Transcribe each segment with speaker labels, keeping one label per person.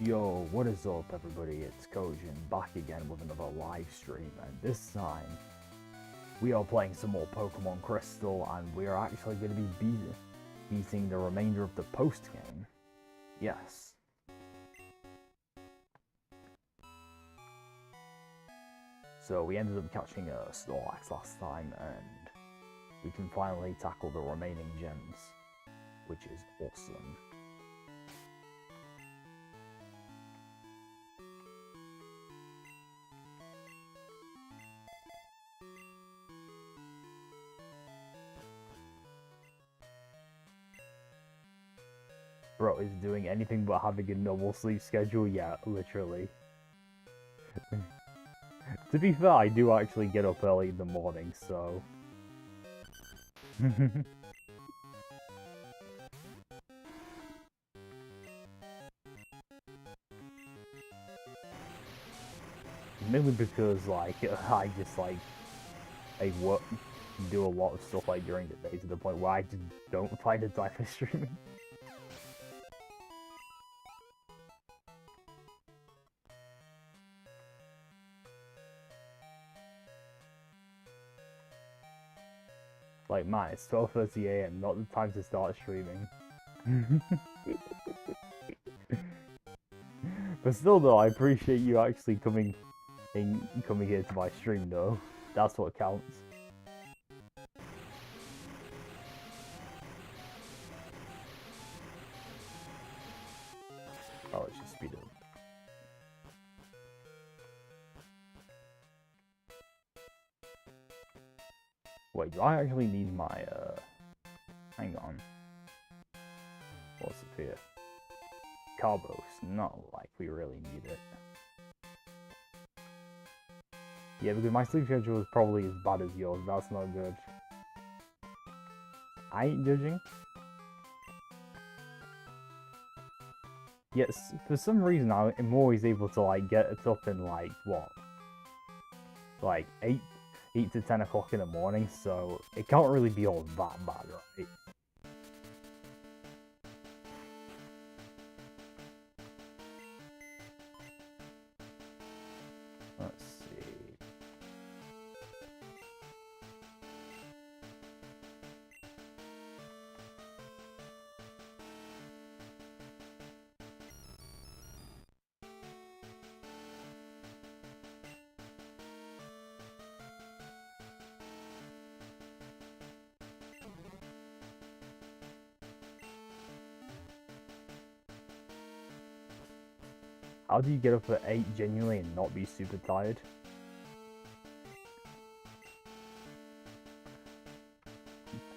Speaker 1: Yo, what is up everybody, it's Kojin back again with another live stream, and this time we are playing some more Pokemon Crystal, and we are actually going to be beating the remainder of the post-game. Yes. So we ended up catching a Snorlax last time, and we can finally tackle the remaining gens, which is awesome. Bro is doing anything but having a normal sleep schedule, yeah, literally. To be fair, I do actually get up early in the morning, so... Mainly because, like, I just, like, I work, do a lot of stuff, like, during the day to the point where I just don't find a time for streaming. Like, man, it's 12:30 AM, not the time to start streaming. But still, though, I appreciate you actually coming here to my stream, though. That's what counts. Oh, let's just speed up. Wait, do I actually need my, hang on. What's up here? Carbos. Not like we really need it. Yeah, because my sleep schedule is probably as bad as yours. That's not good. I ain't judging. Yes, for some reason I'm always able to, like, get it up in, like, what? Like, 8 to 10 o'clock in the morning, so it can't really be all that bad, right? Let's see. How do you get up at 8 genuinely and not be super tired?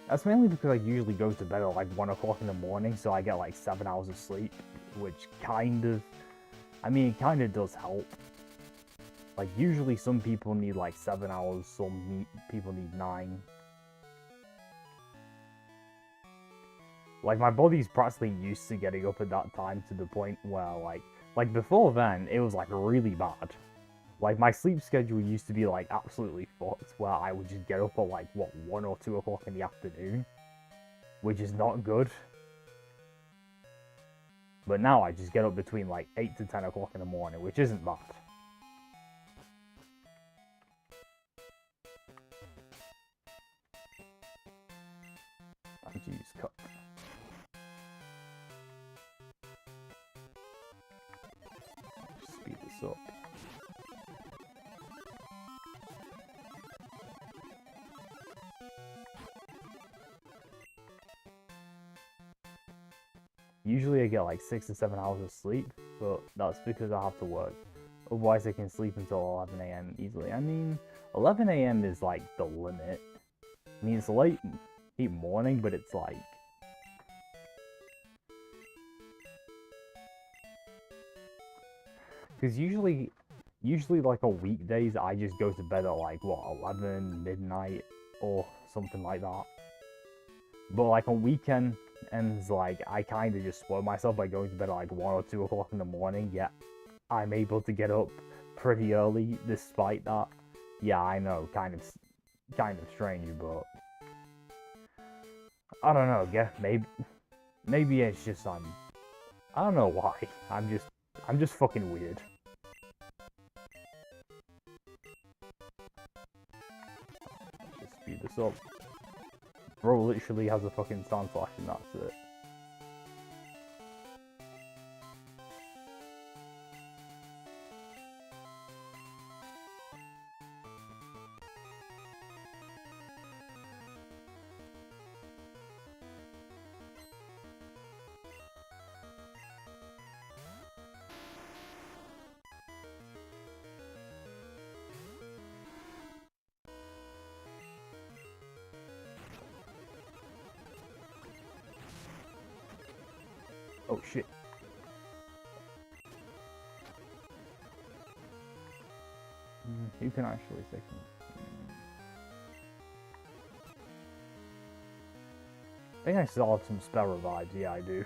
Speaker 1: That's mainly because I usually go to bed at like 1 o'clock in the morning, so I get like 7 hours of sleep, which kind of, I mean, it kind of does help. Like, usually some people need like 7 hours, some people need 9. Like, my body's practically used to getting up at that time to the point where, like before then, it was like really bad. Like, my sleep schedule used to be like absolutely fucked, where I would just get up at like, what, 1 or 2 o'clock in the afternoon, which is not good. But now I just get up between like 8 to 10 o'clock in the morning, which isn't bad. Time to use cut. Speed this up. Usually I get like 6 to 7 hours of sleep, but that's because I have to work. Otherwise I can sleep until 11 AM easily. I mean, 11 AM is like the limit. I mean, it's late morning, but it's like... Because usually like on weekdays, I just go to bed at like, what, 11, midnight, or something like that. But like on weekends, like, I kind of just spoil myself by going to bed at like 1 or 2 o'clock in the morning, yet I'm able to get up pretty early despite that. Yeah, I know, kind of strange, but I don't know, yeah, maybe it's just I don't know why. I'm just I'm just fucking weird. Let's just speed this up. Bro literally has a fucking sound flash and that's it. Oh shit. You can actually take them. I think I still have some spare revives. Yeah, I do.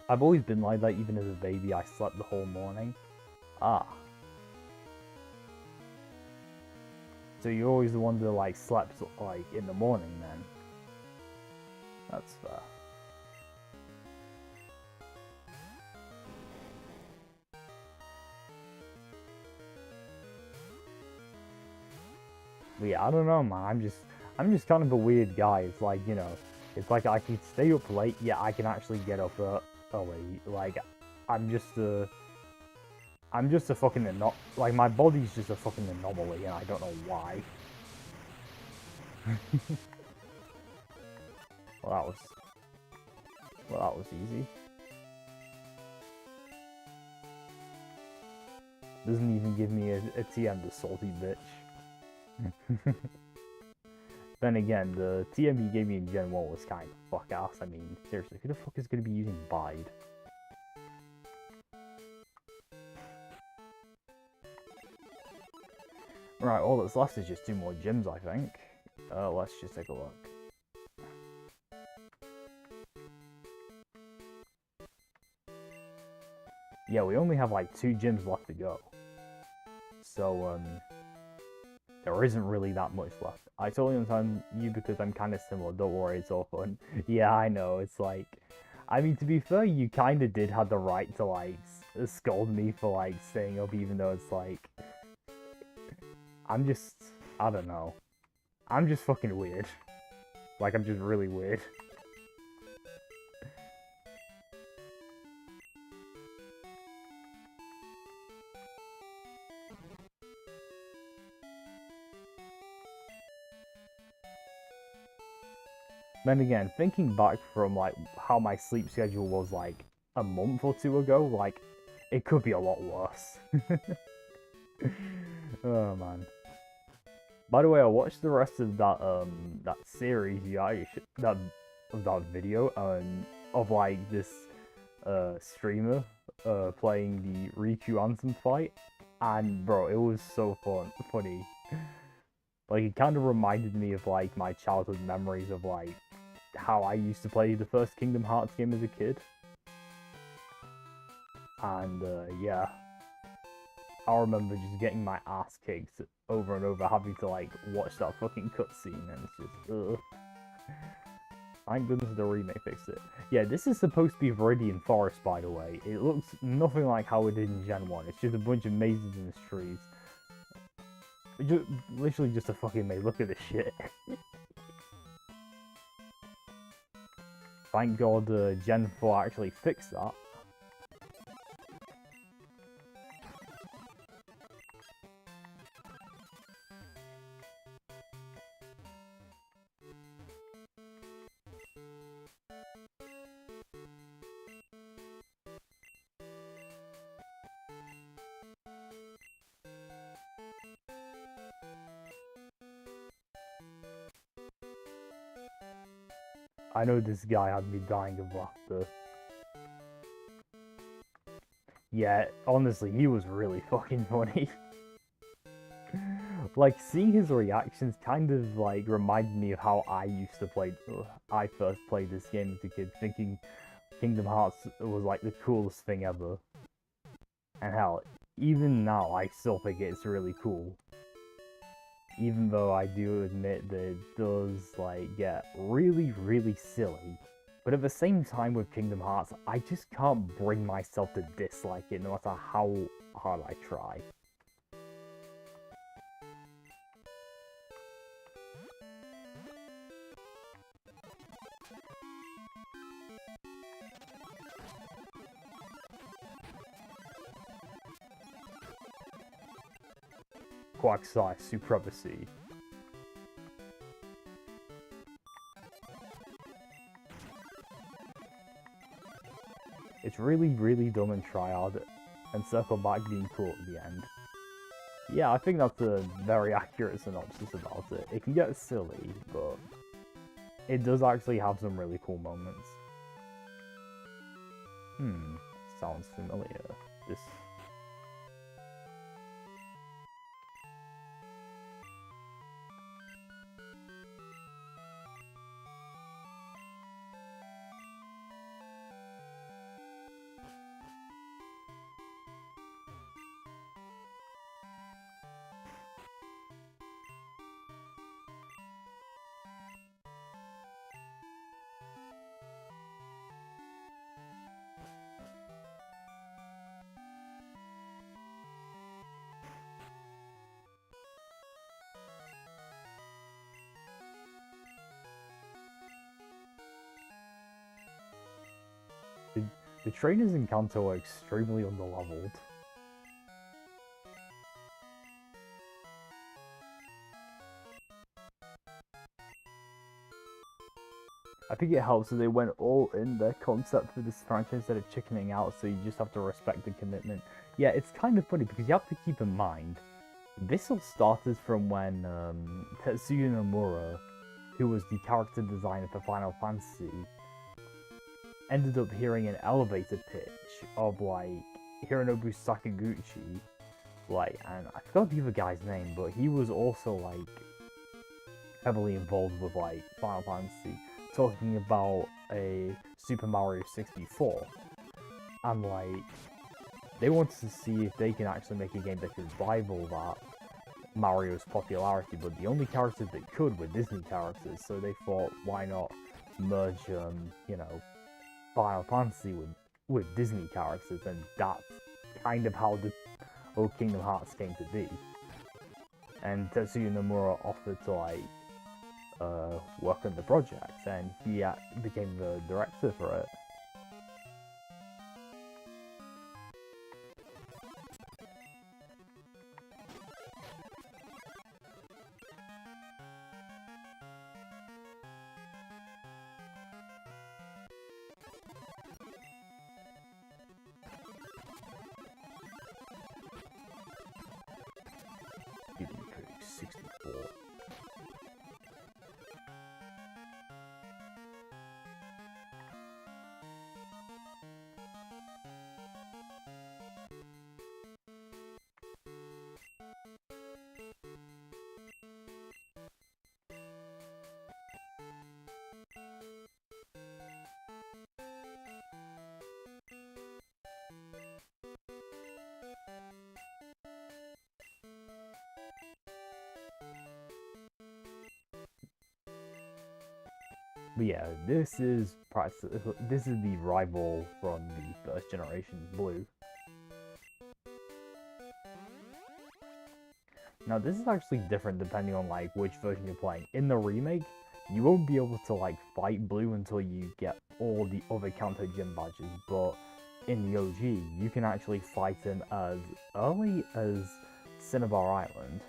Speaker 1: I've always been like that, even as a baby. I slept the whole morning. Ah. So you're always the one that like slept like in the morning then? That's fair. But yeah, I don't know, man. I'm just kind of a weird guy. It's like, you know, it's like I can stay up late, yet I can actually get up early. Like, I'm just a fucking like my body's just a fucking anomaly, and I don't know why. Well, that was easy. Doesn't even give me a TM, the salty bitch. Then again, the TM he gave me in Gen 1 was kind of fuck ass. I mean, seriously, who the fuck is going to be using Bide? Right, all that's left is just 2 more gyms, I think. Let's just take a look. Yeah, we only have like 2 gyms left to go. So, there isn't really that much left. I totally understand you because I'm kind of similar. Don't worry, it's all fun. Yeah, I know. It's like, I mean, to be fair, you kind of did have the right to like scold me for like staying up, even though it's like, I don't know. I'm just fucking weird. Like, I'm just really weird. Then again, thinking back from like how my sleep schedule was like a month or 2 ago, like it could be a lot worse. Oh man. By the way, I watched the rest of that series, yeah, that video of like this streamer playing the Riku Ansem fight, and bro, it was so funny. Like it kind of reminded me of like my childhood memories of like how I used to play the first Kingdom Hearts game as a kid. And yeah, I remember just getting my ass kicked over and over, having to like watch that fucking cutscene, and it's just ugh. Thank goodness the remake fixed it. Yeah, this is supposed to be Viridian Forest, by the way. It looks nothing like how it did in Gen 1. It's just a bunch of mazes in the trees. Literally just a fucking maze. Look at this shit. Thank God Gen 4 actually fixed that. I know this guy had me dying of laughter. Yeah, honestly, he was really fucking funny. Like, seeing his reactions kind of, like, reminded me of how I used to play, I first played this game as a kid, thinking, Kingdom Hearts was like the coolest thing ever. And hell, even now I still think it's really cool. Even though I do admit that it does like get really, really silly. But at the same time with Kingdom Hearts, I just can't bring myself to dislike it no matter how hard I try. Quagsire Supremacy. It's really, really dumb and tryhard, and circle back being cool at the end. Yeah, I think that's a very accurate synopsis about it. It can get silly, but it does actually have some really cool moments. Sounds familiar. This... The trainers in Kanto are extremely underleveled. I think it helps that they went all in their concept for this franchise instead of chickening out, so you just have to respect the commitment. Yeah, it's kind of funny because you have to keep in mind, this all started from when Tetsuya Nomura, who was the character designer for Final Fantasy, ended up hearing an elevator pitch of like Hironobu Sakaguchi, and I forgot the other guy's name, but he was also like heavily involved with like Final Fantasy, talking about a Super Mario 64, and like they wanted to see if they can actually make a game that could rival that Mario's popularity, but the only characters that could were Disney characters, so they thought, why not merge, Final Fantasy with Disney characters, and that's kind of how the old Kingdom Hearts came to be. And Tetsuya Nomura offered to like work on the project, and he became the director for it. But yeah, this is the rival from the first generation, Blue. Now this is actually different depending on like which version you're playing. In the remake, you won't be able to like fight Blue until you get all the other Kanto gym badges, but in the OG, you can actually fight him as early as Cinnabar Island.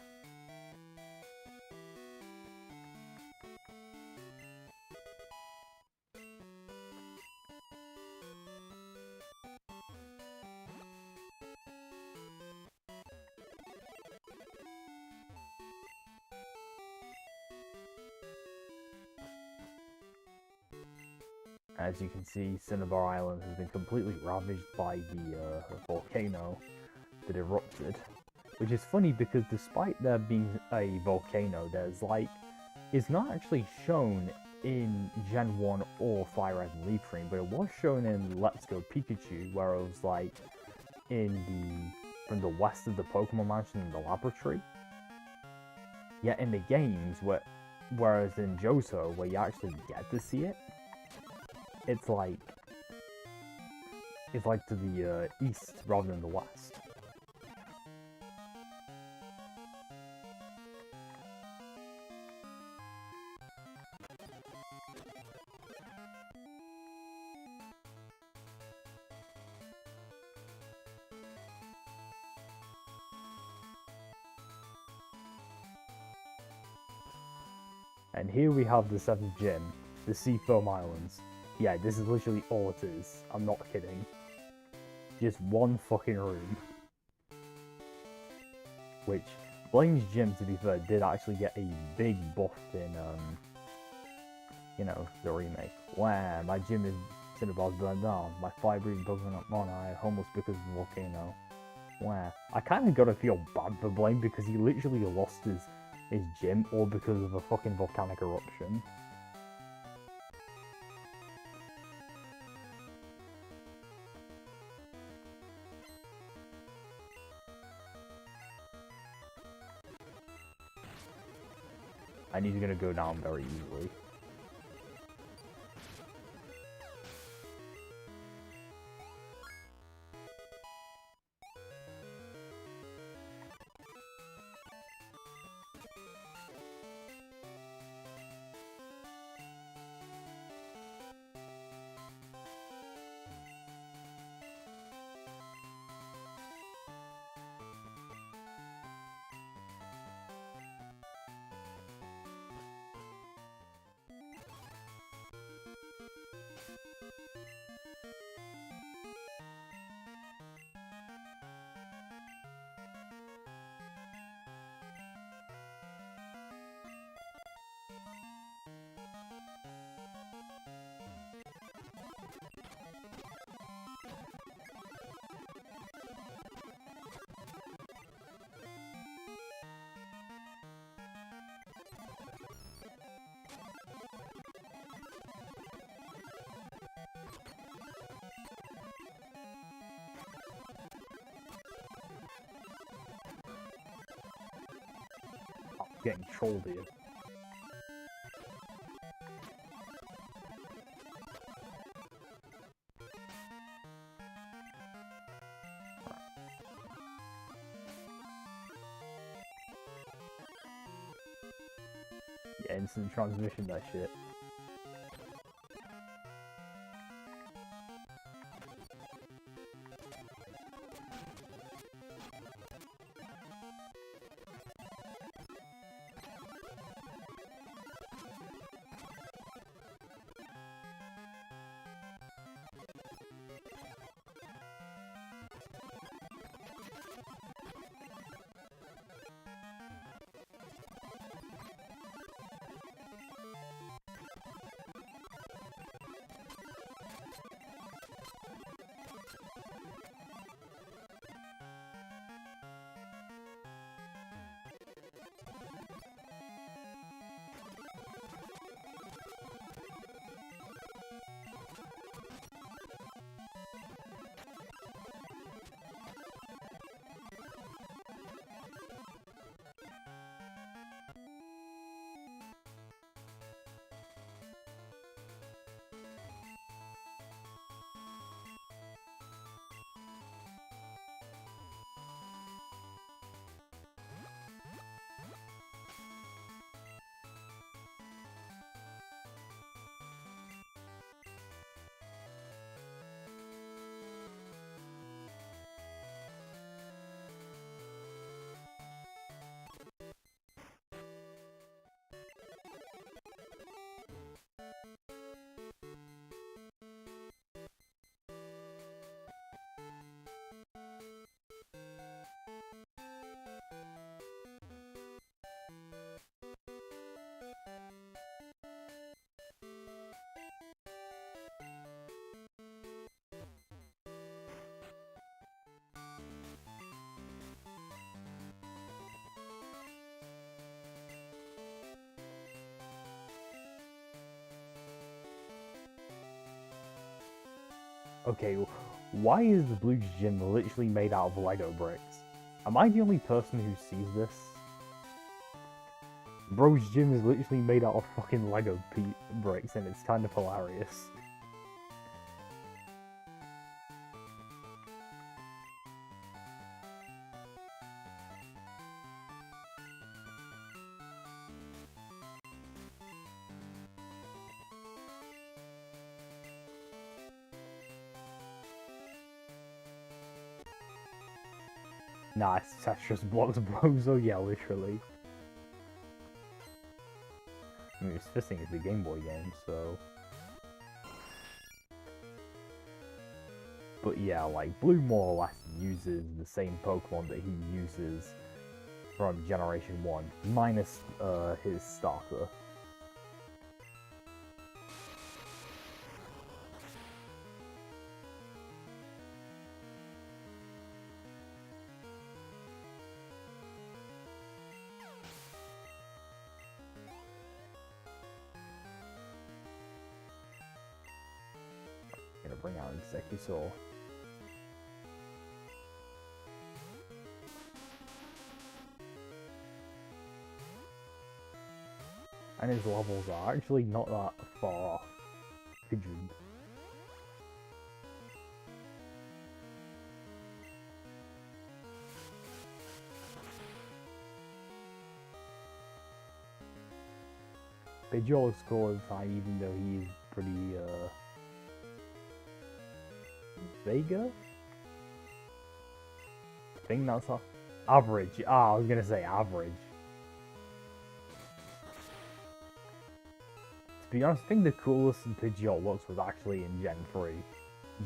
Speaker 1: As you can see, Cinnabar Island has been completely ravaged by the volcano that erupted. Which is funny because despite there being a volcano, there's like, it's not actually shown in Gen 1 or Fire Red and Leaf Green, but it was shown in Let's Go Pikachu, where it was like from the west of the Pokemon Mansion in the laboratory. Yet in the games, whereas in Johto, where you actually get to see it, it's like to the east rather than the west. And here we have the 7th gym, the Seafoam Islands. Yeah, this is literally all it is. I'm not kidding. Just one fucking room. Which, Blaine's gym, to be fair, did actually get a big buff in, you know, the remake. Wow, my gym is Cinnabar's burned down. My 5 breeding Pokemon are homeless because of the volcano. Wow. I kind of gotta feel bad for Blaine because he literally lost his gym all because of a fucking volcanic eruption. And he's gonna go down very easily. Getting trolled here. Yeah, instant transmission, that shit. Okay, why is the Blue Gym literally made out of Lego bricks? Am I the only person who sees this? Bro's gym is literally made out of fucking Lego bricks, and it's kind of hilarious. Nah, it's Tetris blocks, bro, so yeah, literally. I mean, this thing is a Game Boy game, so... But yeah, like, Blue more or less uses the same Pokemon that he uses from Generation 1, minus his starter. Gonna bring out Executor. And his levels are actually not that far off Pigeon. Pidgeot looks cool at the time, even though he's pretty, Vega? I think that's average. Ah, I was gonna say average. To be honest, I think the coolest Pidgeot looks was actually in Gen 3.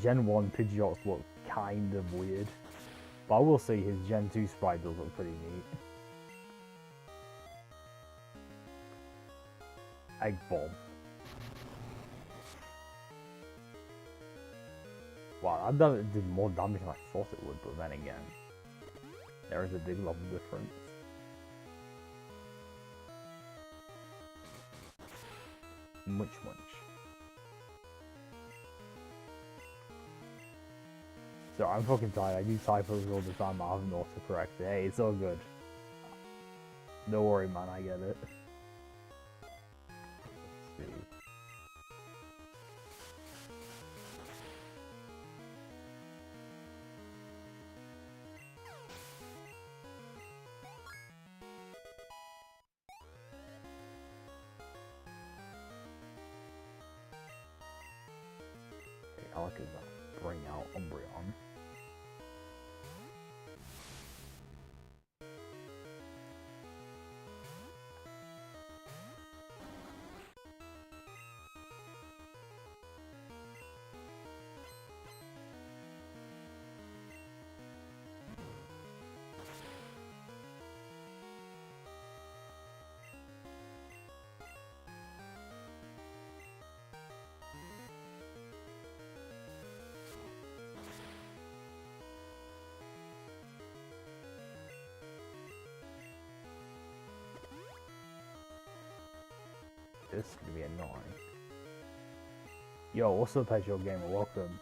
Speaker 1: Gen 1 Pidgeots look kind of weird. But I will say his Gen 2 sprite does look pretty neat. Egg Bomb. Wow, that did more damage than I thought it would, but then again, there is a big level difference. Munch. So I'm fucking tired. I do typos all the time. I haven't autocorrected. Hey, it's all good. Don't worry, man. I get it. Let's see. Okay, I like that. Bring out Umbreon. This is gonna be annoying. Yo, what's up, Pegio Gamer? Welcome.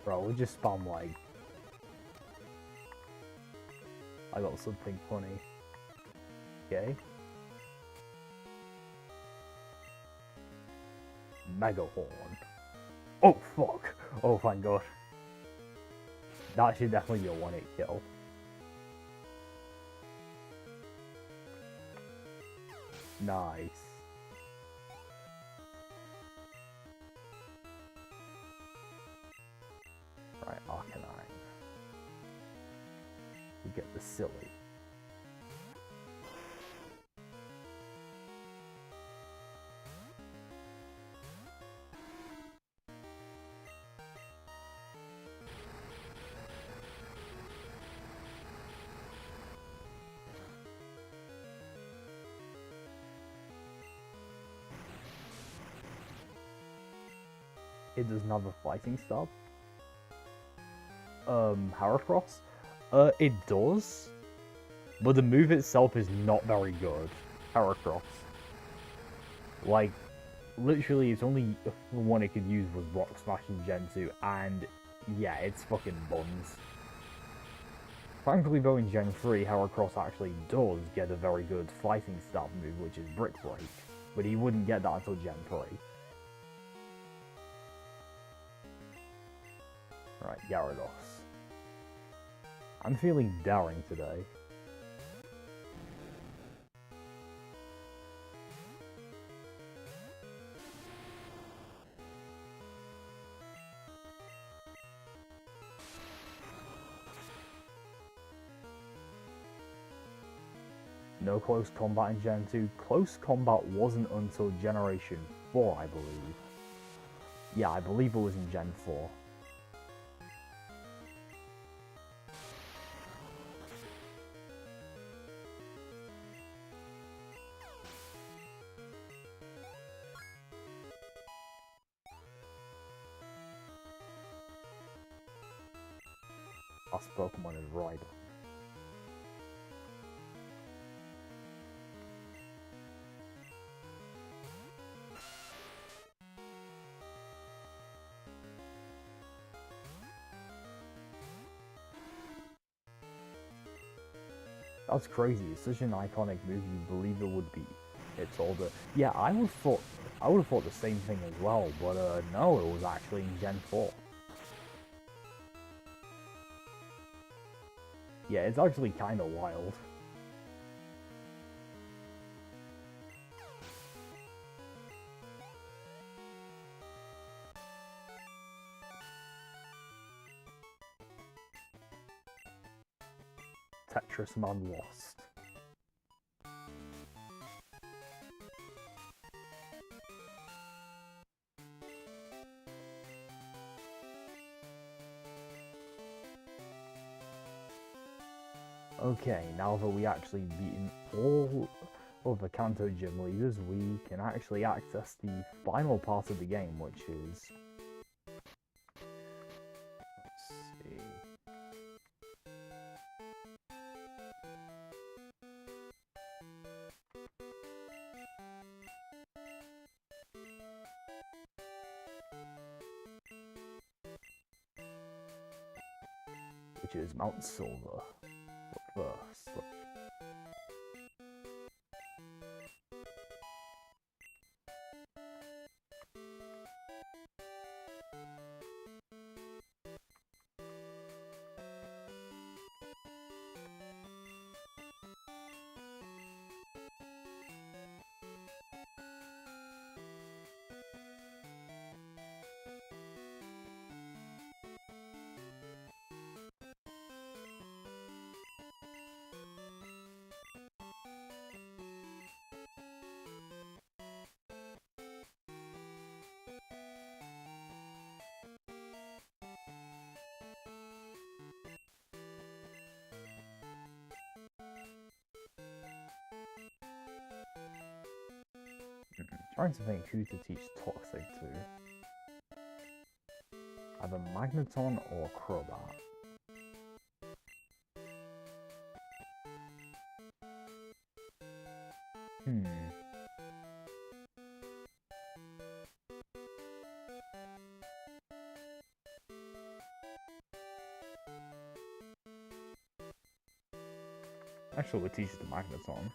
Speaker 1: Bro, we just spam like... I got something funny. Okay. Mega Horn. Oh, fuck. Oh, thank God. That should definitely be a 1-8 kill. Nice. Right, Arcanine. We get the silly. It does not have a fighting style. Heracross? It does, but the move itself is not very good. Heracross. Like, literally, its only one it could use was Rock Smash in Gen 2, and yeah, it's fucking buns. Thankfully though, in Gen 3, Heracross actually does get a very good fighting style move, which is Brick Break, but he wouldn't get that until Gen 3. Right, Gyarados. I'm feeling daring today. No close combat in Gen 2. Close combat wasn't until Generation 4, I believe. Yeah, I believe it was in Gen 4. Last Pokemon is Rhydon. That's crazy. It's such an iconic move. You believe it would be. It's older. Yeah, I would have thought the same thing as well. But no, it was actually in Gen 4. Yeah, it's actually kind of wild. Tetris Man lost. Okay, now that we actually beaten all of the Kanto gym leaders, we can actually access the final part of the game, which is... Let's see... which is Mount Silver. But first, trying to think who to teach Toxic to. Either Magneton or Crobat. Actually, we'll teach the Magneton.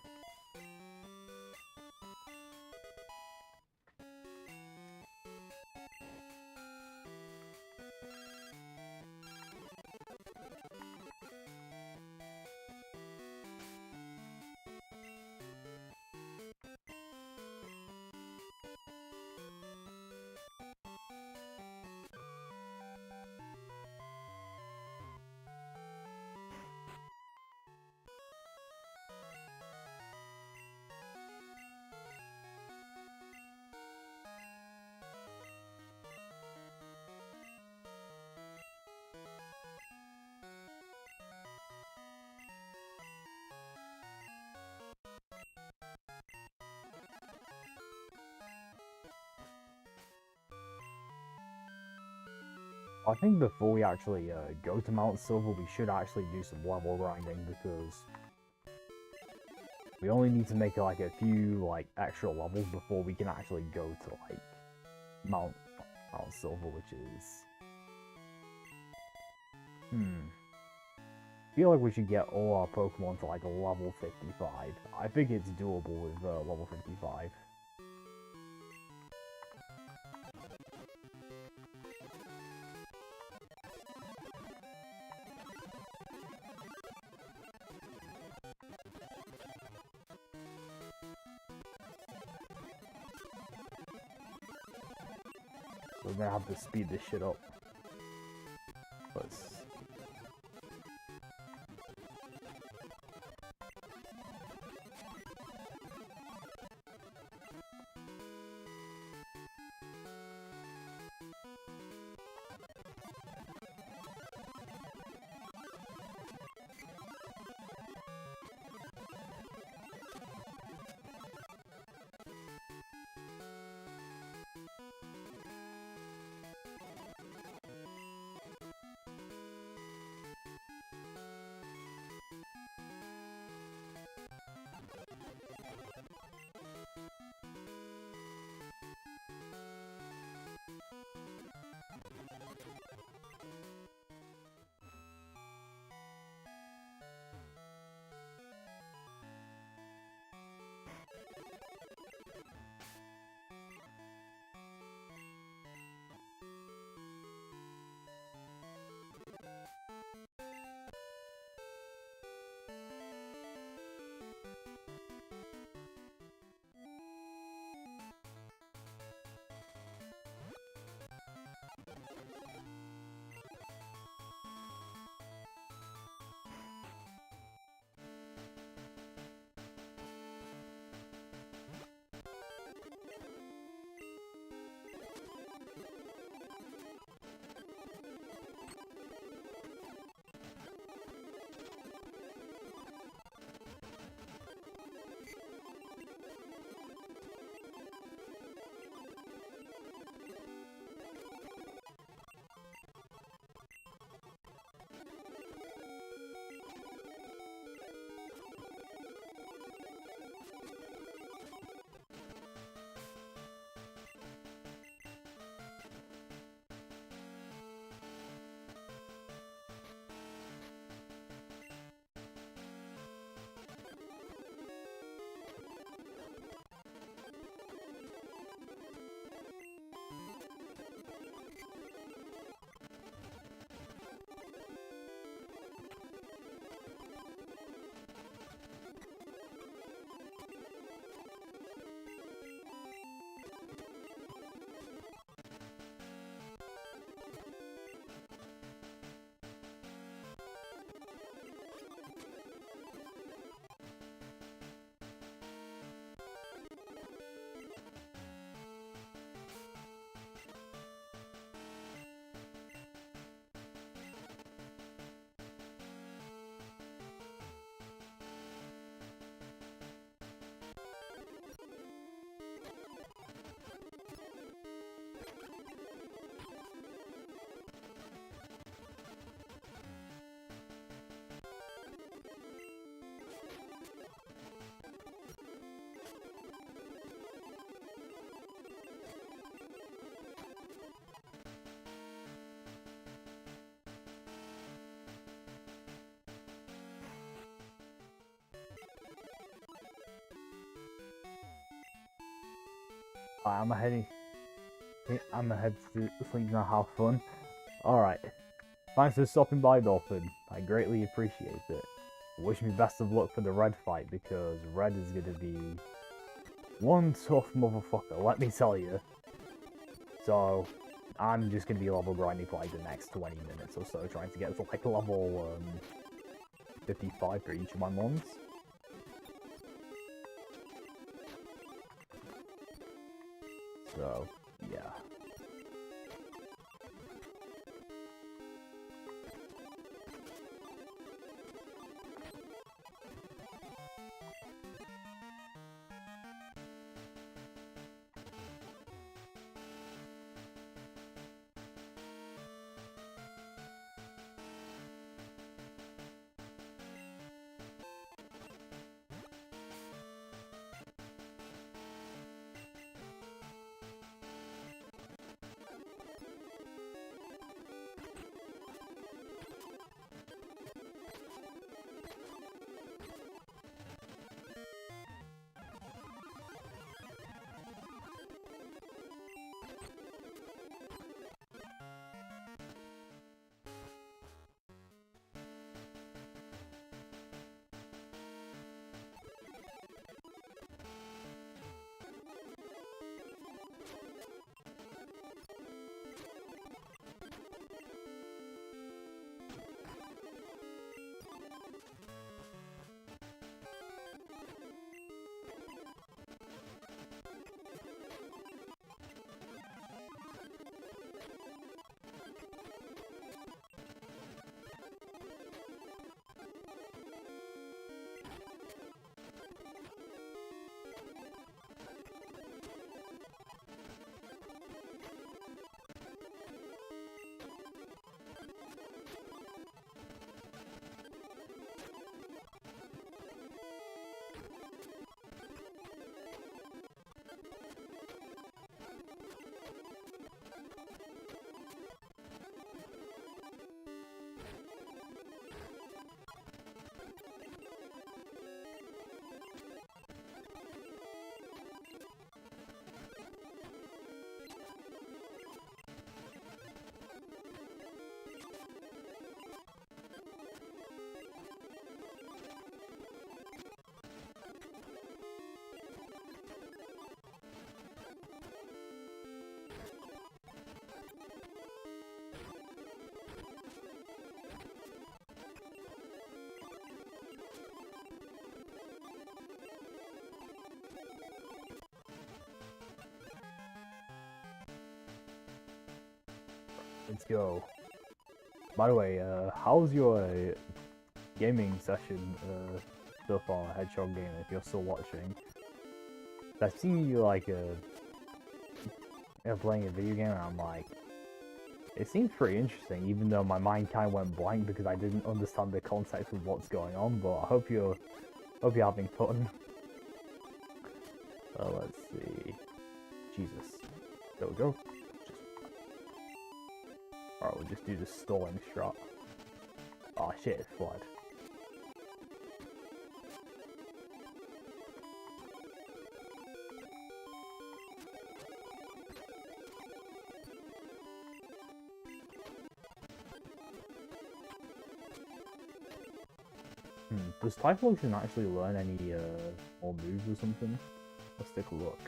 Speaker 1: I think before we actually go to Mount Silver, we should actually do some level grinding because we only need to make like a few like extra levels before we can actually go to like Mount Silver, which is I feel like we should get all our Pokemon to like level 55. I think it's doable with level 55. We're gonna have to speed this shit up. Let's... I'm heading. I'm gonna head to sleep now. Have fun. Alright. Thanks for stopping by, Dolphin. I greatly appreciate it. Wish me best of luck for the Red fight, because Red is gonna be one tough motherfucker, let me tell you. So, I'm just gonna be level grinding for like the next 20 minutes or so, trying to get to like level 55 for each of my mons. So, yeah. Let's go. By the way, how's your gaming session so far, Hedgehog Gamer, if you're still watching? I've seen you like playing a video game and I'm like, it seems pretty interesting, even though my mind kind of went blank because I didn't understand the context of what's going on, but I hope you're having fun. Let's see. Jesus. There we go. Alright, we'll just do the stalling strat. Oh shit, it fled. Does Typhlosion actually learn any more moves or something? Let's take a look.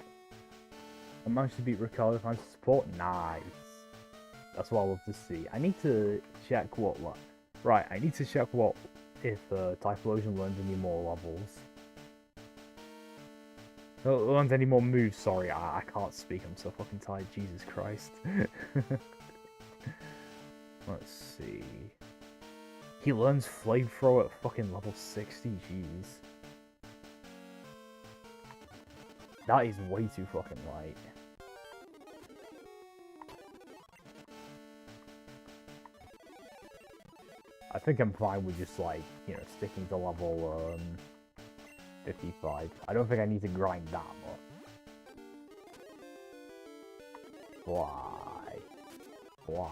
Speaker 1: I managed to beat Ricardo Fantasy Support. Nice. That's what I love to see. I need to check what right, I need to check what if Typhlosion learns any more levels. Learns any more moves, sorry, I can't speak, I'm so fucking tired, Jesus Christ. Let's see. He learns Flamethrower at fucking level 60, jeez. That is way too fucking light. I think I'm fine with just like, you know, sticking to level 55. I don't think I need to grind that much. Why? Why?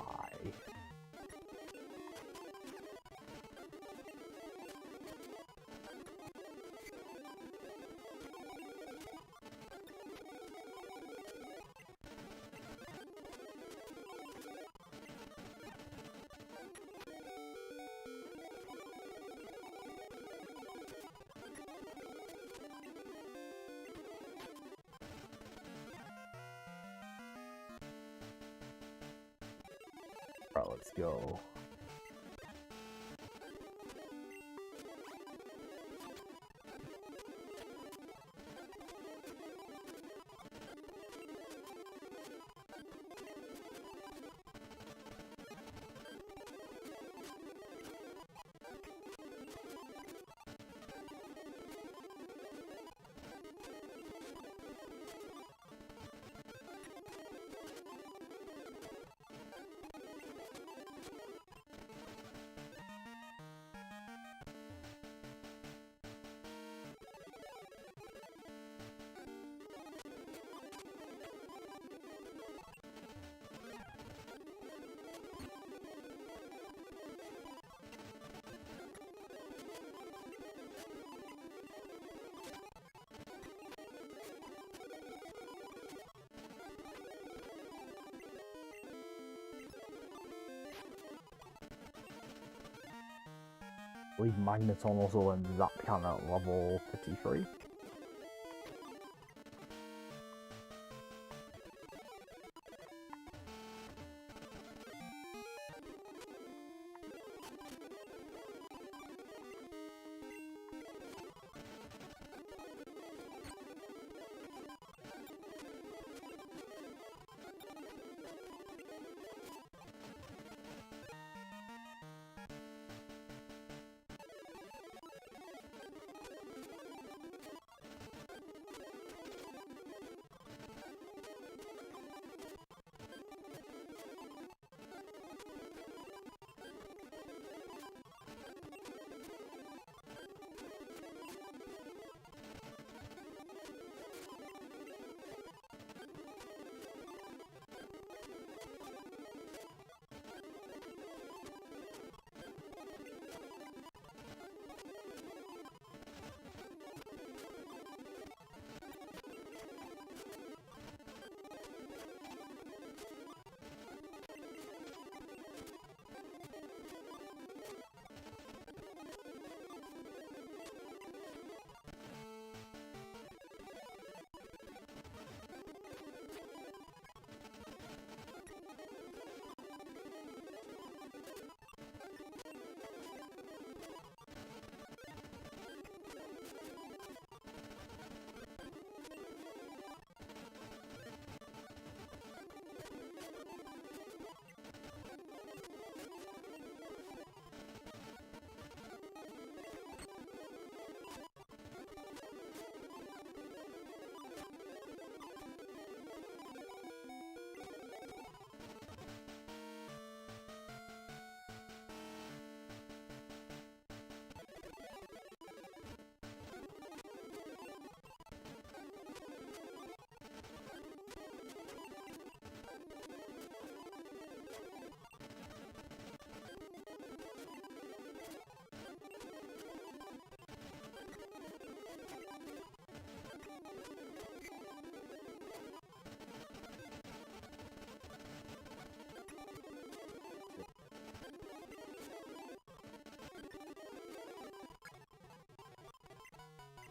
Speaker 1: Alright, let's go. I believe Magneton also learns that kind of level 53.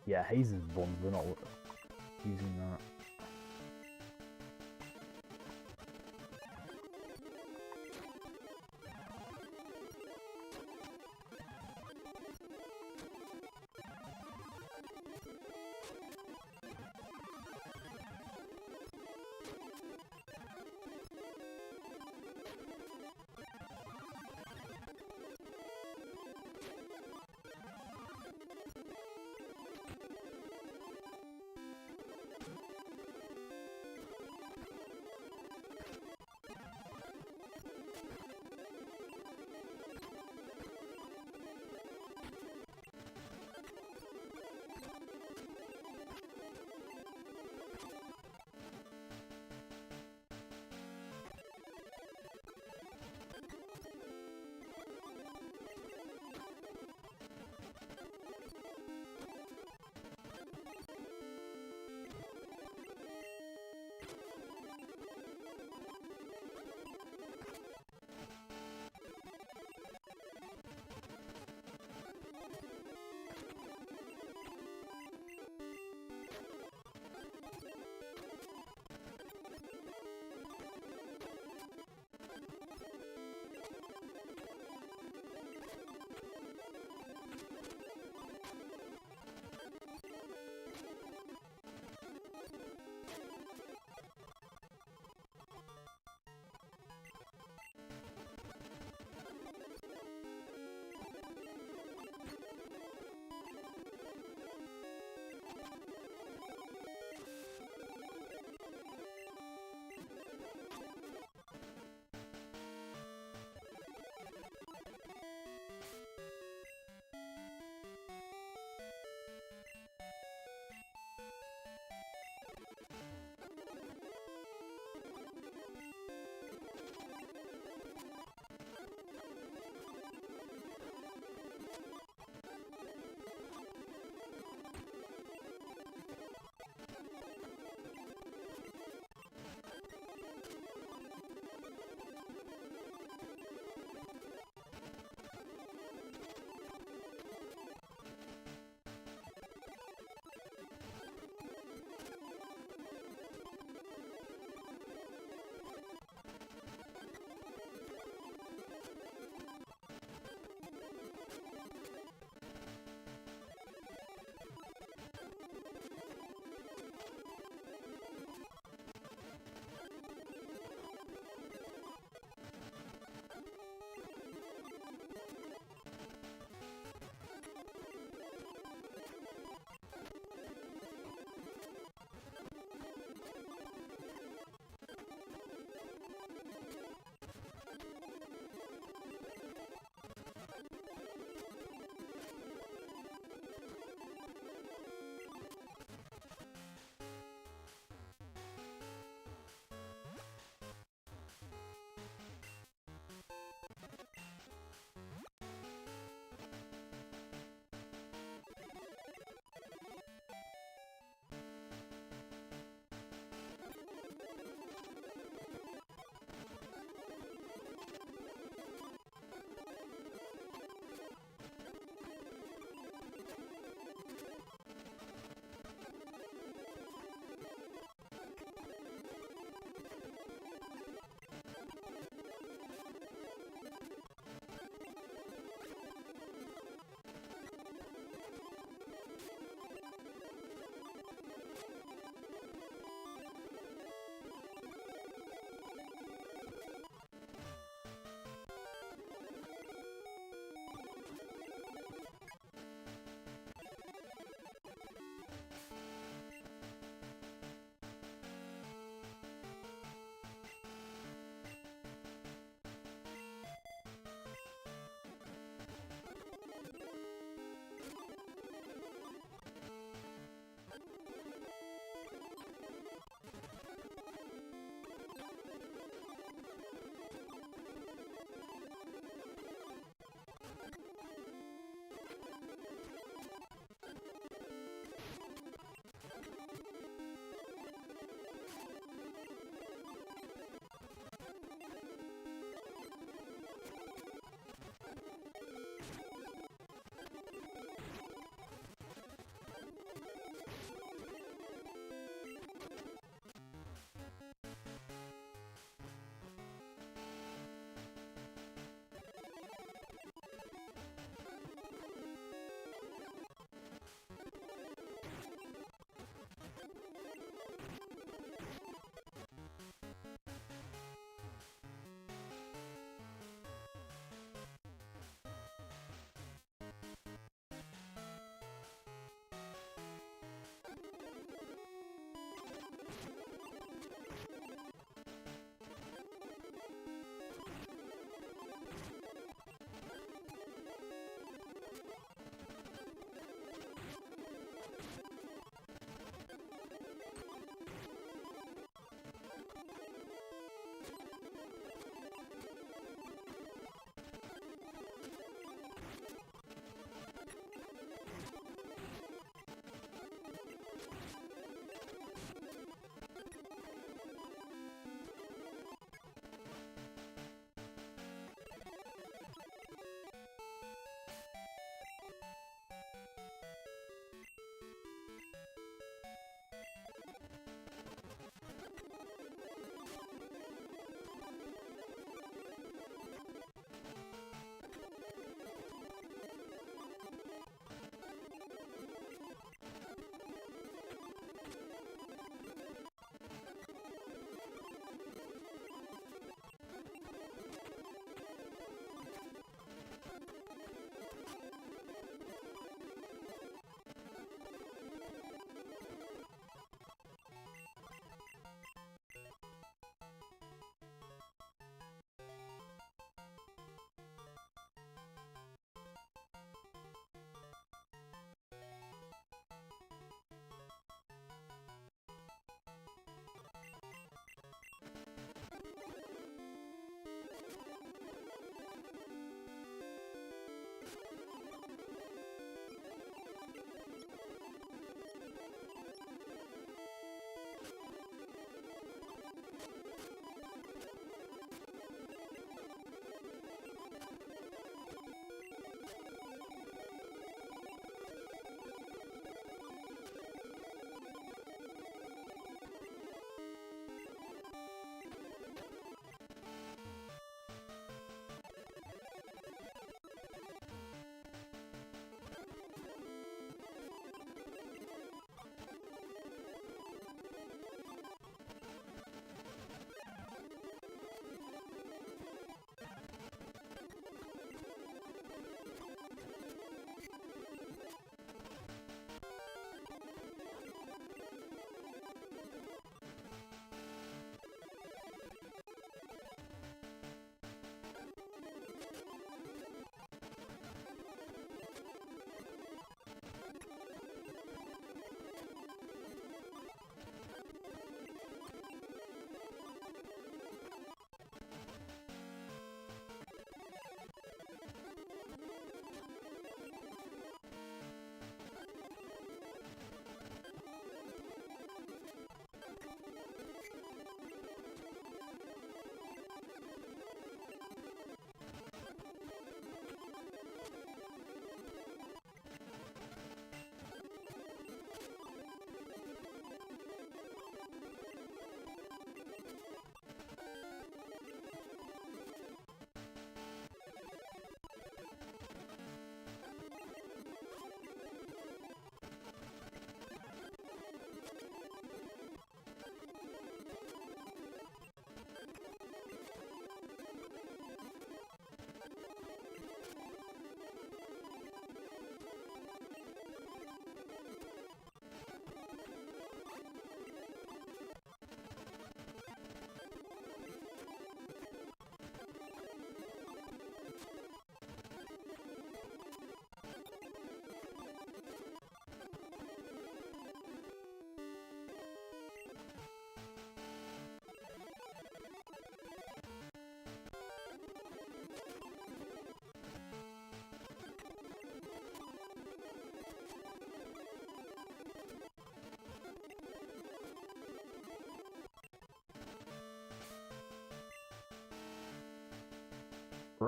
Speaker 1: Yeah, Haze's buns, we're not using that.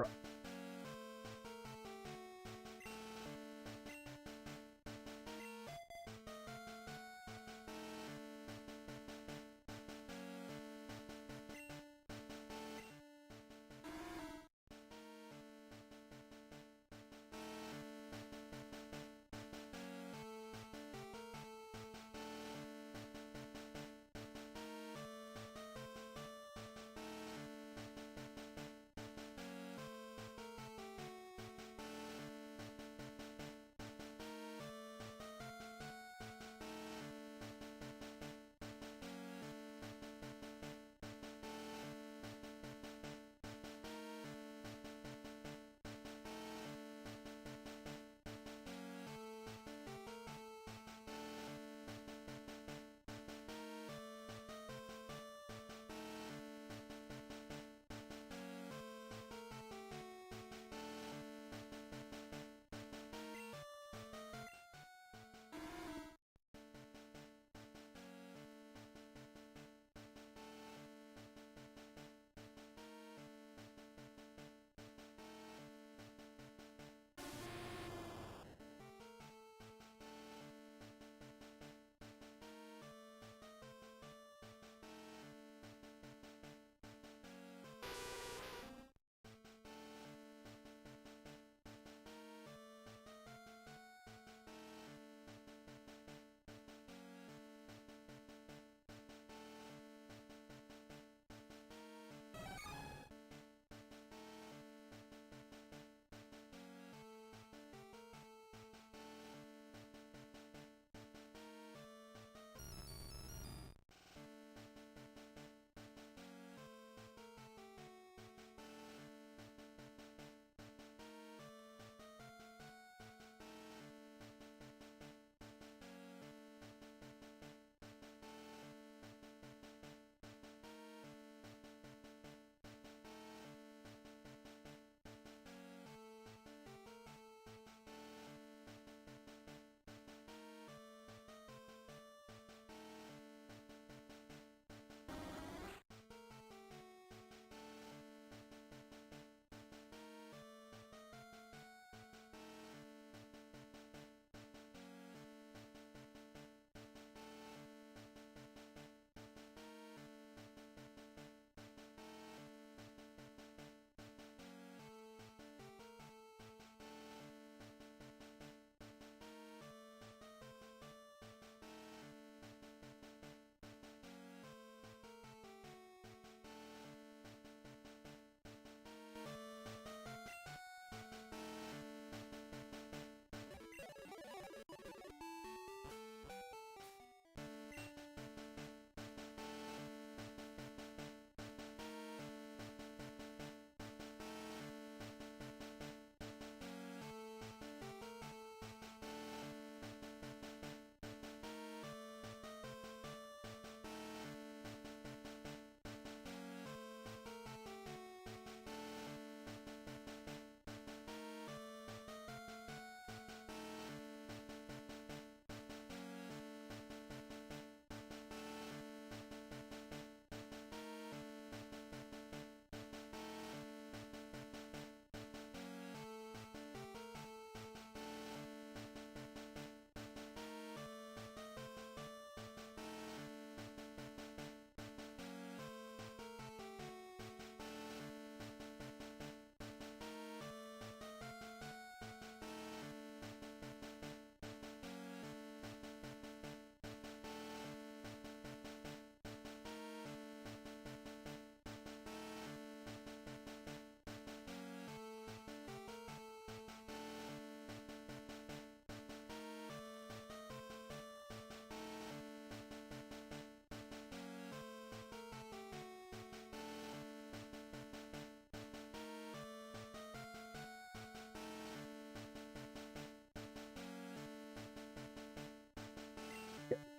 Speaker 1: Bruh.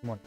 Speaker 1: Come on.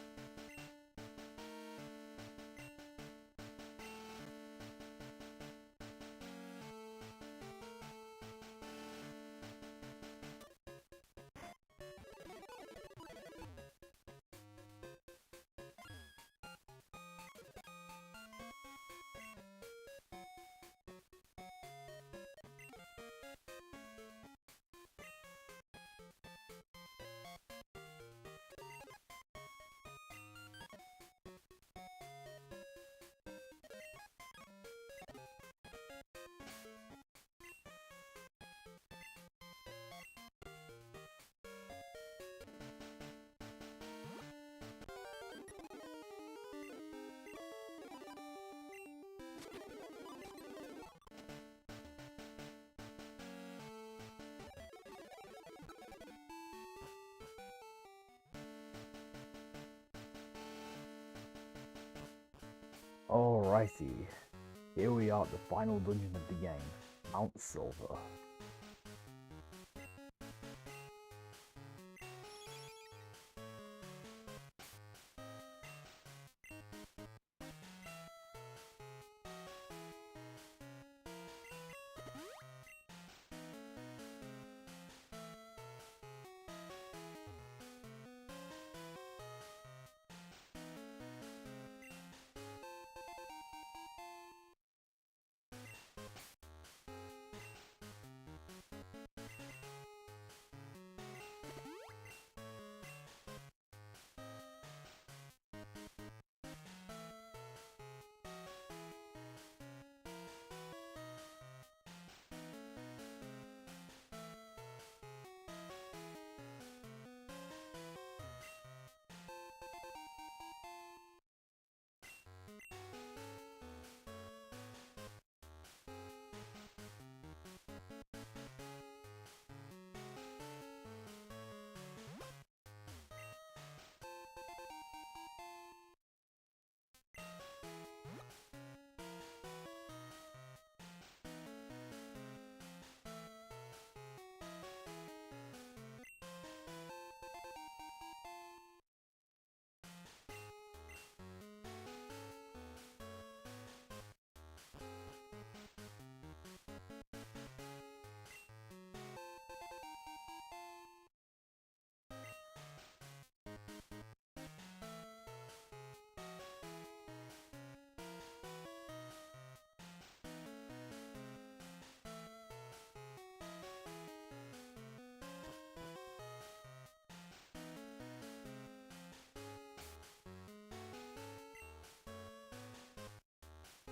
Speaker 1: Alrighty, here we are at the final dungeon of the game, Mount Silver.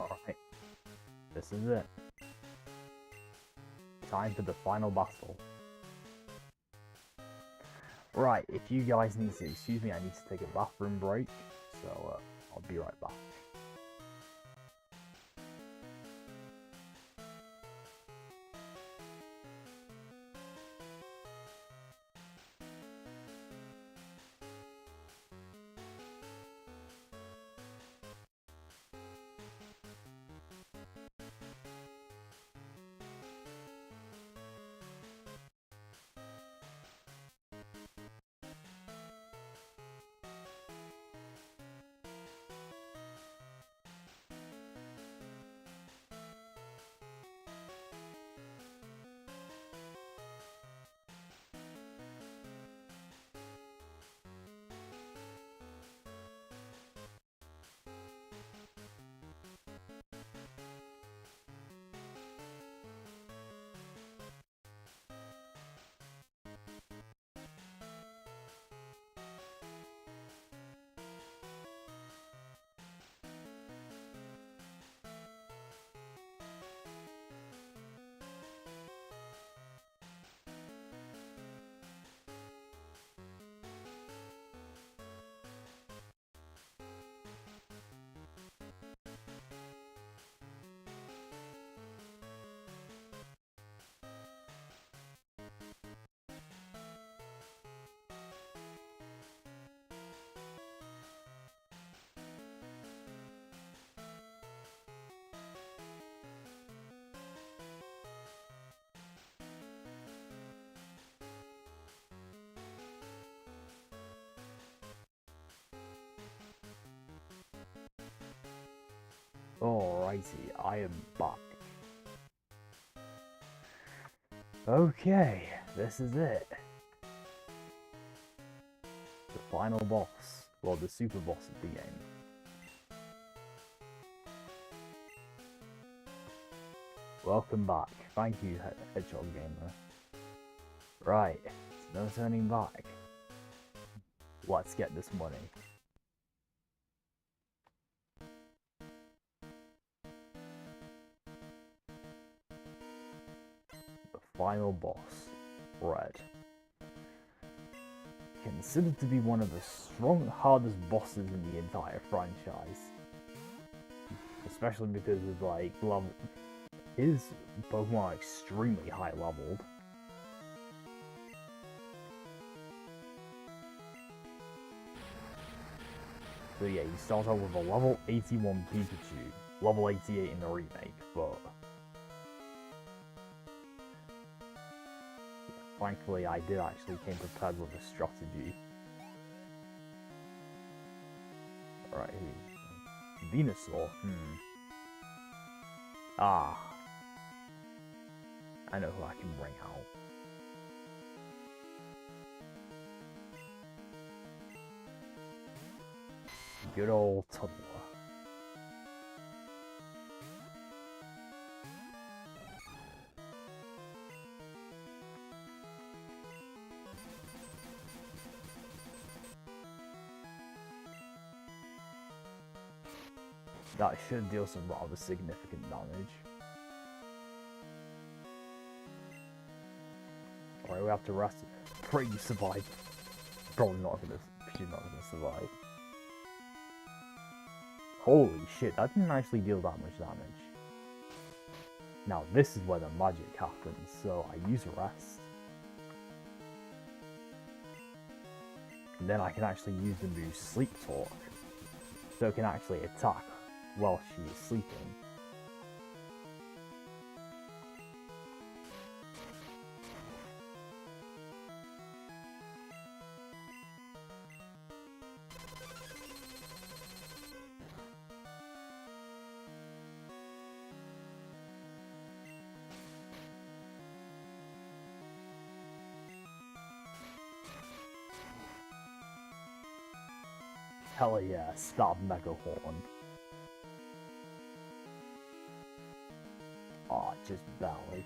Speaker 1: Alright, this is it. Time for the final battle. Right, if you guys need to excuse me, I need to take a bathroom break, so I'll be right back. Alrighty, I am back. Okay, this is it. The final boss, well, the super boss of the game. Welcome back. Thank you, Hedgehog Gamer. Right, no turning back. Let's get this money. Final boss, Red. Considered to be one of the hardest bosses in the entire franchise. Especially because of like his Pokemon are extremely high leveled. So yeah, you start out with a level 81 Pikachu, level 88 in the remake, but frankly, I did actually came prepared with a strategy. Alright, Venusaur, Ah. I know who I can bring out. Good old Tumbler. That should deal some rather significant damage. Alright, we have to rest. Pray you survive. Probably not gonna. She's not gonna survive. Holy shit, that didn't actually deal that much damage. Now this is where the magic happens, so I use rest. And then I can actually use the move Sleep Talk. So it can actually attack while she is sleeping. Hell yeah, stop Mega Horn. Aw, just barely.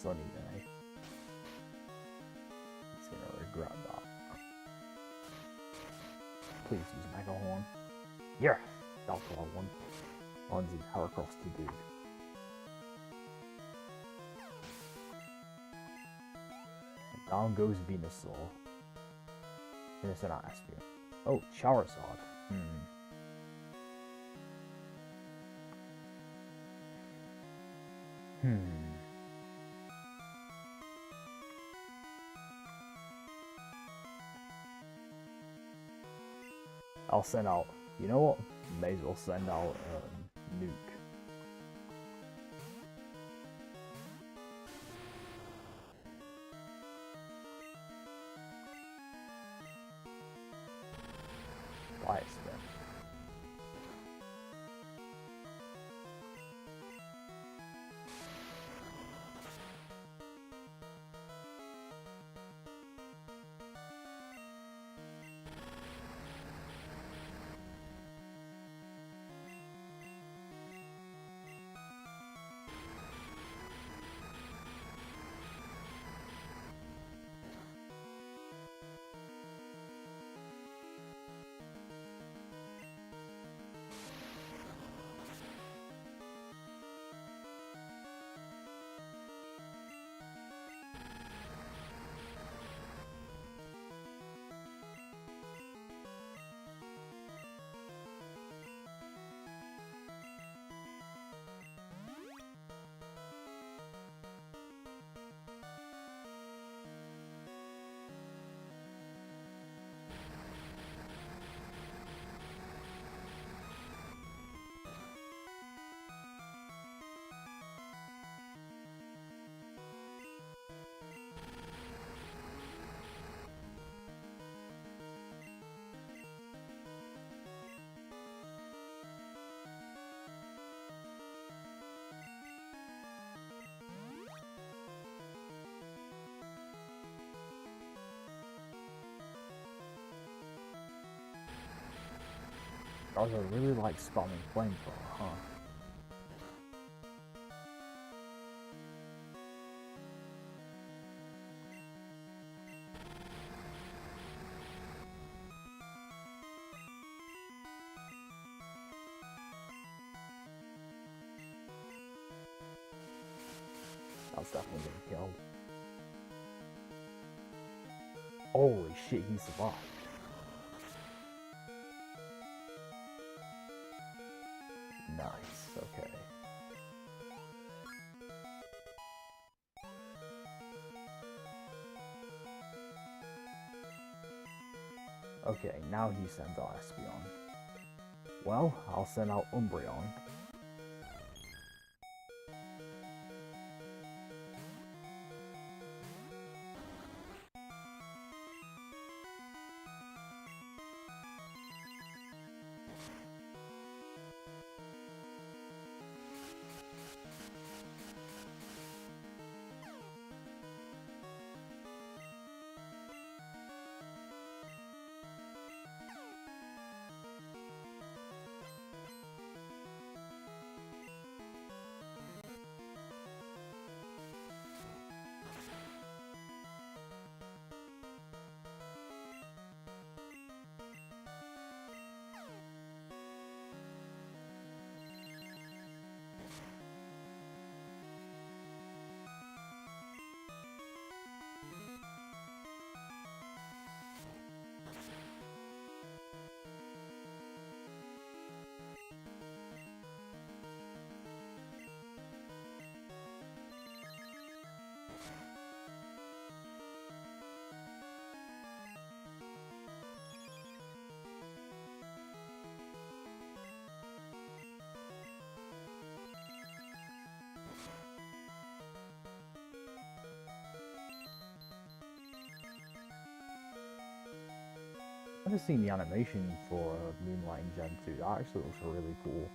Speaker 1: Sunny day. He's gonna regret that. Please use Mega Horn. Yeah! That's what I want. Runs his Heracross to do. And down goes Venusaur. Venusaur, not Espeon. Oh, Charizard. I'll send out, you know what? May as well send out Nuke. Fire Spin. Charizard really likes spamming Flamethrower, huh? That's definitely getting killed. Holy shit, he survived. Nice, okay. Okay, now he sends out Espeon. Well, I'll send out Umbreon. I've never seen the animation for Moonlight in Gen 2. That actually looks really cool.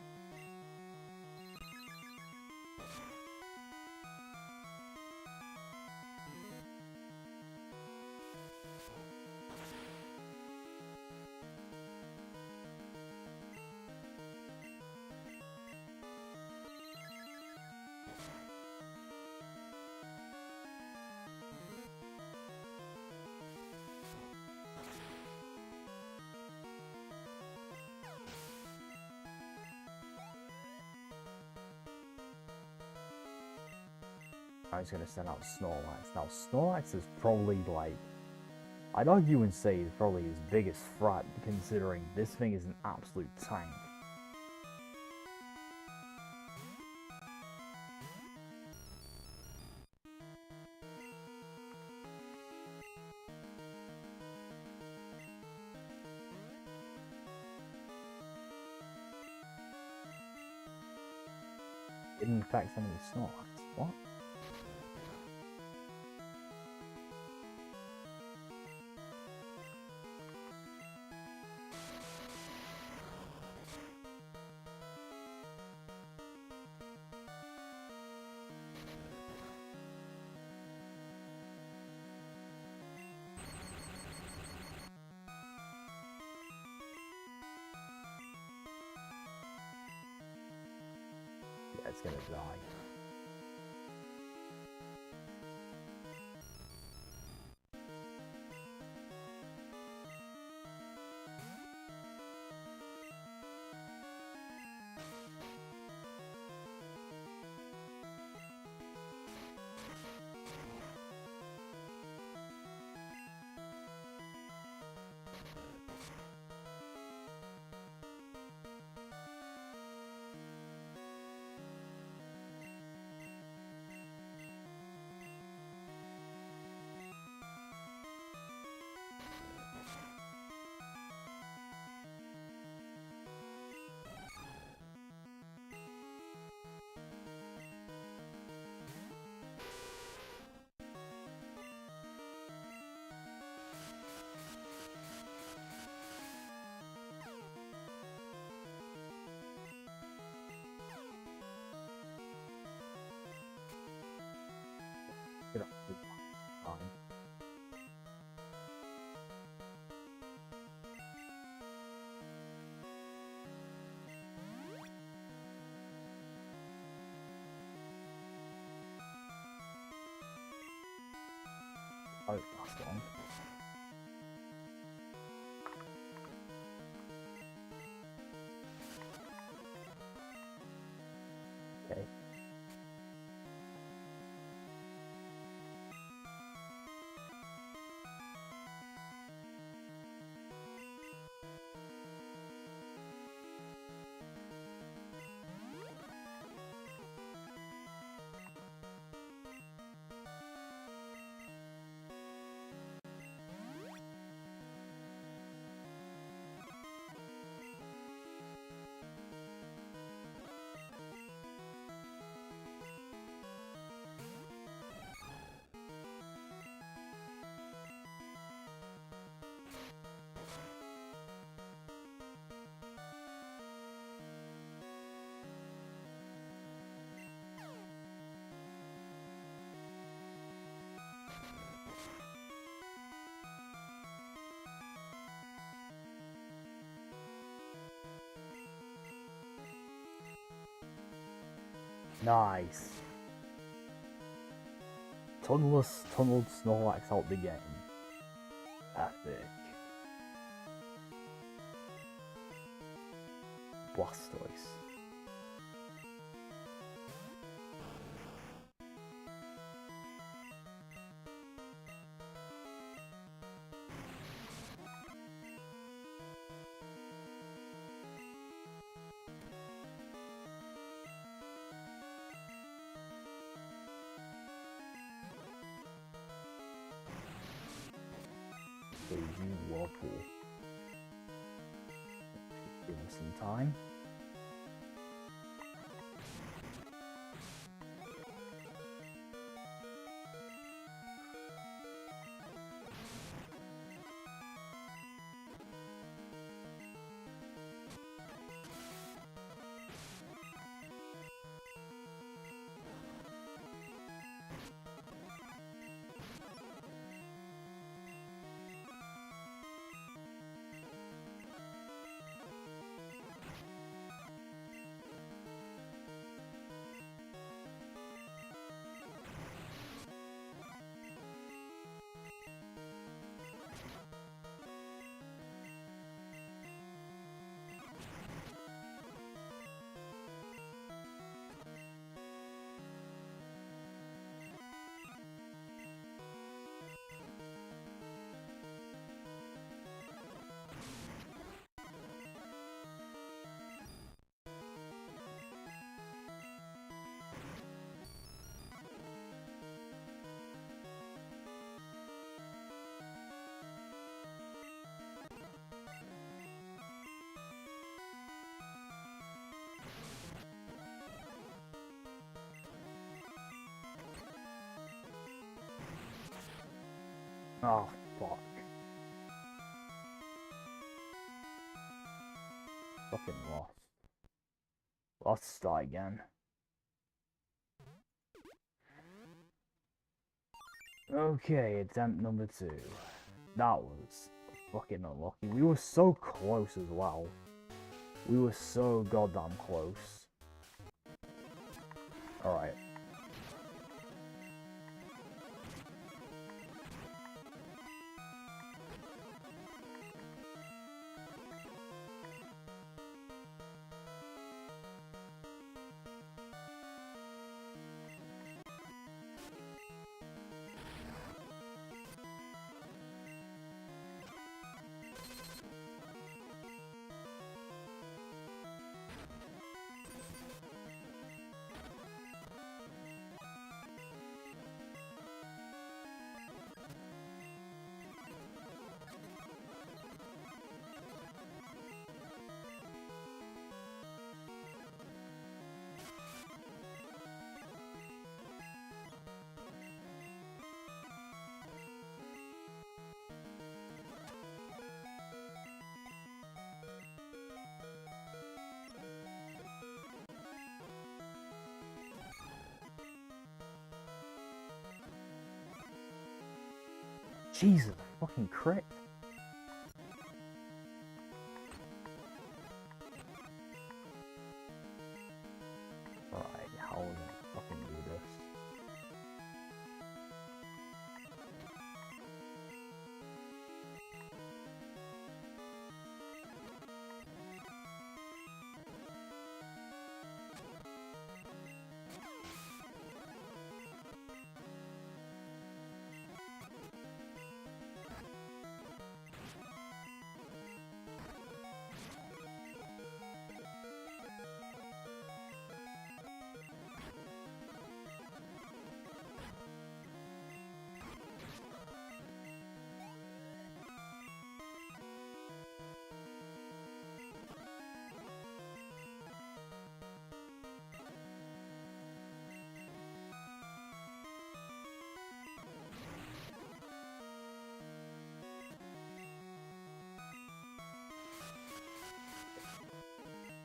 Speaker 1: I was gonna send out Snorlax. Now, Snorlax is probably like, I'd argue and say it's probably his biggest threat, considering this thing is an absolute tank. It infects enemy Snorlax. What? Yeah, it's gonna die. Get off the line. Oh, that's one. Okay. Nice. Tunneled Snorlax out the game. Epic. Blastoise. Crazy Whirlpool. Give him some time. Oh, fuck. Fucking lost. Let's start again. Okay, attempt number 2. That was fucking unlucky. We were so close as well. We were so goddamn close. Alright. Jesus, fucking crit. Alright, how are we gonna fucking do this?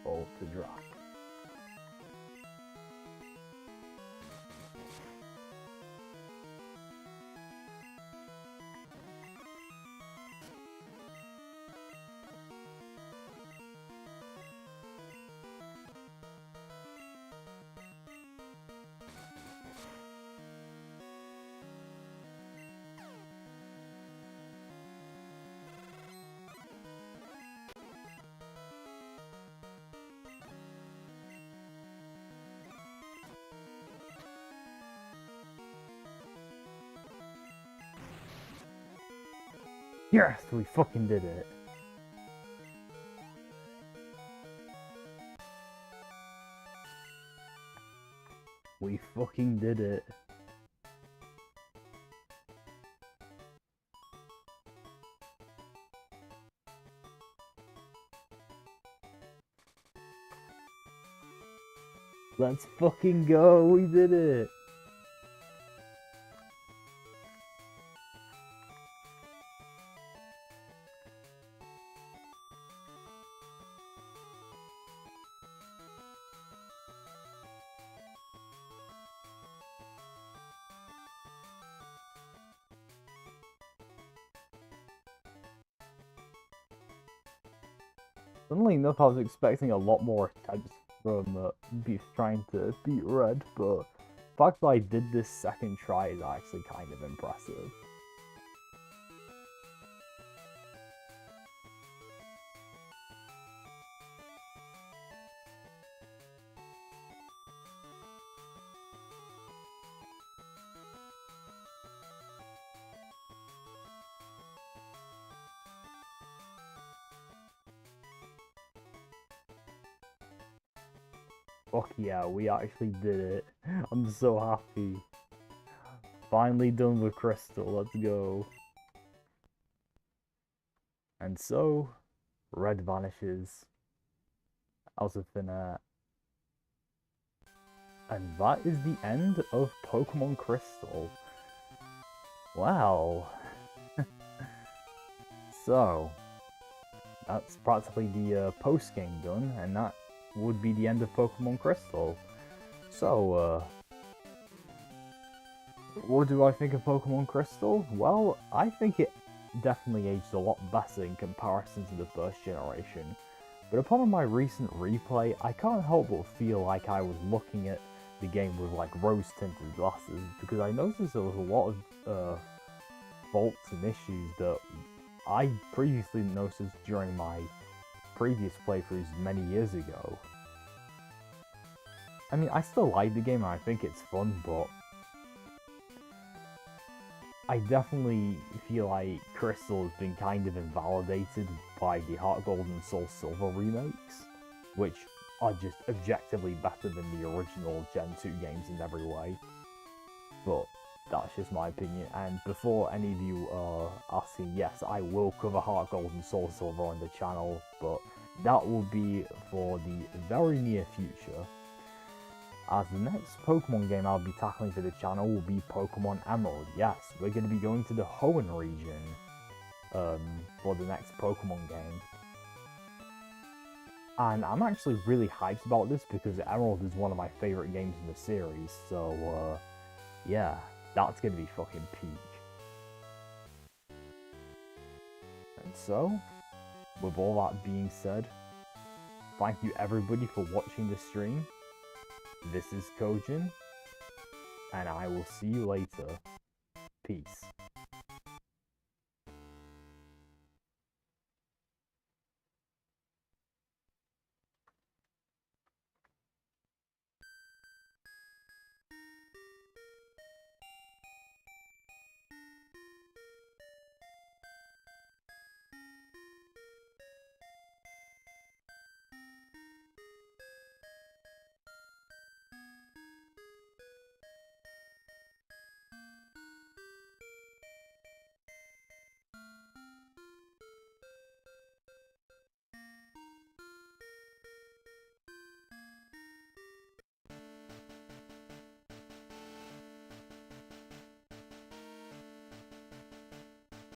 Speaker 1: Bolt to drop. Yes, we fucking did it. We fucking did it. Let's fucking go, we did it. Funnily enough, I was expecting a lot more attempts from Beef trying to beat Red, but the fact that I did this second try is actually kind of impressive. Fuck yeah, we actually did it. I'm so happy. Finally done with Crystal, let's go. And so, Red vanishes out of thin air. And that is the end of Pokemon Crystal. Well, so, that's practically the post-game done, and that would be the end of Pokemon Crystal. So, what do I think of Pokemon Crystal? Well, I think it definitely aged a lot better in comparison to the first generation. But upon my recent replay, I can't help but feel like I was looking at the game with like rose-tinted glasses, because I noticed there was a lot of faults and issues that I previously noticed during my previous playthroughs many years ago. I mean, I still like the game and I think it's fun, but I definitely feel like Crystal has been kind of invalidated by the Heart Gold and Soul Silver remakes, which are just objectively better than the original Gen 2 games in every way. But that's just my opinion, and before any of you are asking, yes, I will cover Heart Gold and Soul Silver on the channel, but that will be for the very near future, as the next Pokemon game I'll be tackling for the channel will be Pokemon Emerald. Yes, we're going to be going to the Hoenn region for the next Pokemon game. And I'm actually really hyped about this because Emerald is one of my favourite games in the series, so yeah, that's going to be fucking peak. And so, with all that being said, thank you everybody for watching this stream. This is Kojin, and I will see you later. Peace.